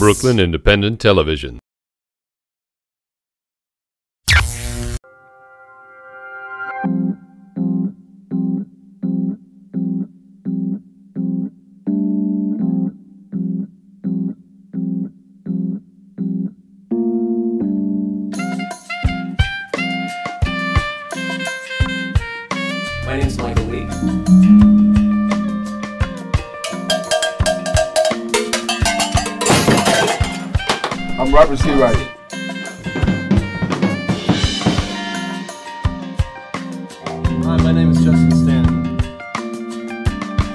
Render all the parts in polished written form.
Brooklyn Independent Television. My name is Michael Lee. I'm Robert C. Wright. Hi, my name is Justin Stanton.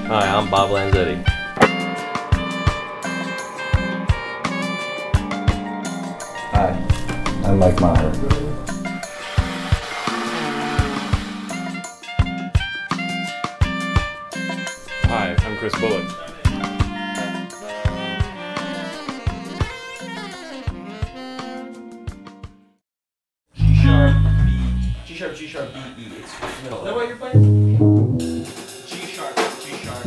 Hi, I'm Bob Lanzetti. Hi, I'm Mike Meyer. Hi, I'm Chris Bullock. G sharp, G sharp, B, E. It's middle. Is that what you're playing? G sharp, G sharp.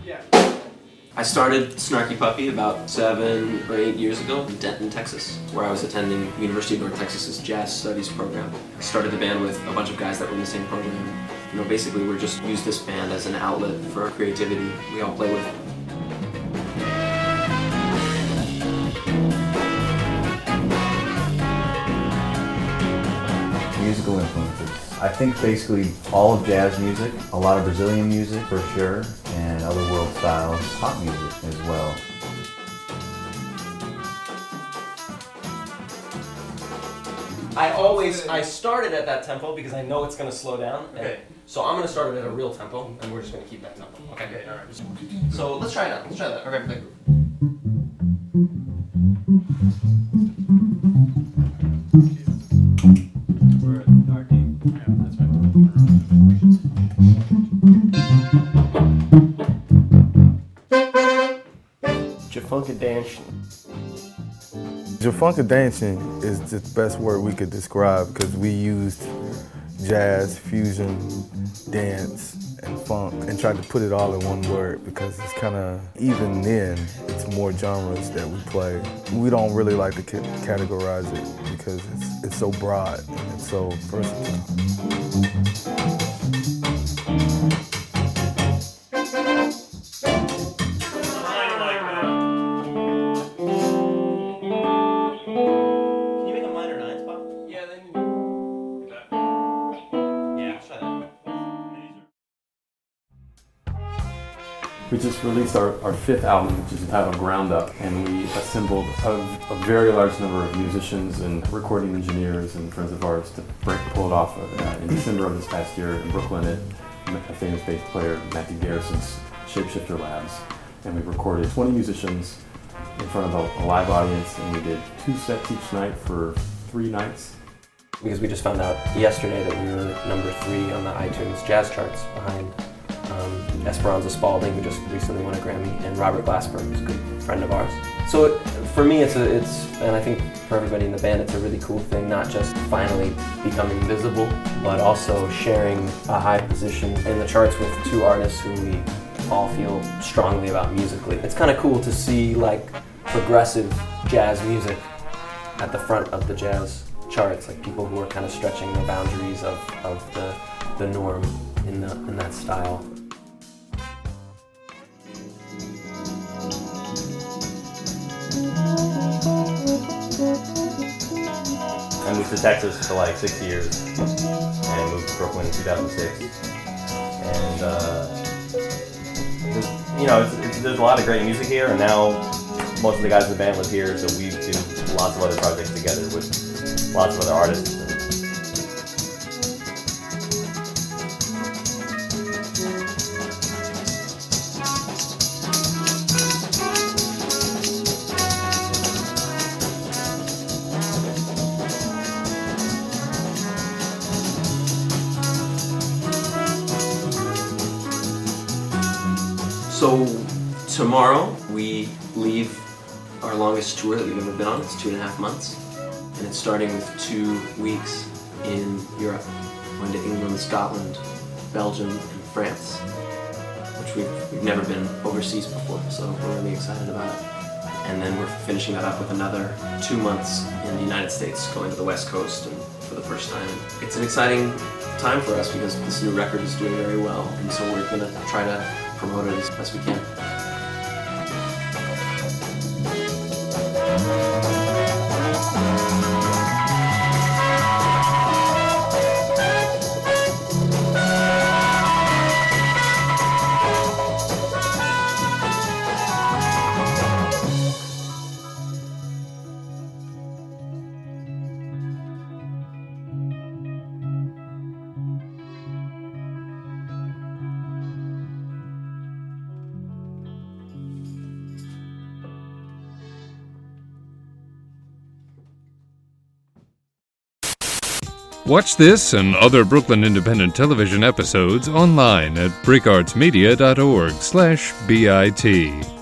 Yeah. I started Snarky Puppy about 7 or 8 years ago in Denton, Texas, where I was attending University of North Texas's Jazz Studies program. I started the band with a bunch of guys that were in the same program. You know, basically we just used this band as an outlet for creativity we all play with. Musical influences. I think basically all of jazz music, a lot of Brazilian music for sure, and other world styles, pop music as well. I started at that tempo because I know it's going to slow down. Okay. So I'm going to start it at a real tempo, and we're just going to keep that tempo. Okay, all right. So let's try it out. Let's try that. Okay. We're at R D. Yeah, that's right. Jafunka dancing. Jafunka dancing is the best word we could describe because we used jazz, fusion, dance, and funk and tried to put it all in one word because it's kind of, even then, it's more genres that we play. We don't really like to categorize it because it's so broad and it's so versatile. We just released our 5th album, which is entitled Ground Up, and we assembled a very large number of musicians and recording engineers and friends of ours to pull it off in December of this past year in Brooklyn at a famous bass player, Matthew Garrison's Shapeshifter Labs. And we recorded 20 musicians in front of a live audience, and we did 2 sets each night for 3 nights. Because we just found out yesterday that we were number 3 on the iTunes jazz charts behind Esperanza Spalding, who just recently won a Grammy, and Robert Glasper, who's a good friend of ours. So for me, it's and I think for everybody in the band, it's a really cool thing, not just finally becoming visible, but also sharing a high position in the charts with 2 artists who we all feel strongly about musically. It's kind of cool to see like progressive jazz music at the front of the jazz charts, like people who are kind of stretching the boundaries of the norm in that style. I moved to Texas for like 6 years and moved to Brooklyn in 2006. And there's a lot of great music here, and now most of the guys in the band live here, so we do lots of other projects together with lots of other artists. So tomorrow we leave our longest tour that we've ever been on. It's 2.5 months, and it's starting with 2 weeks in Europe. Going to England, Scotland, Belgium, and France, which we've never been overseas before, so we're really excited about it. And then we're finishing that up with another 2 months in the United States, going to the West Coast and for the first time. It's an exciting time for us because this new record is doing very well, and so we're going to try to promote it as best we can. Watch this and other Brooklyn Independent Television episodes online at bricartsmedia.org/BIT.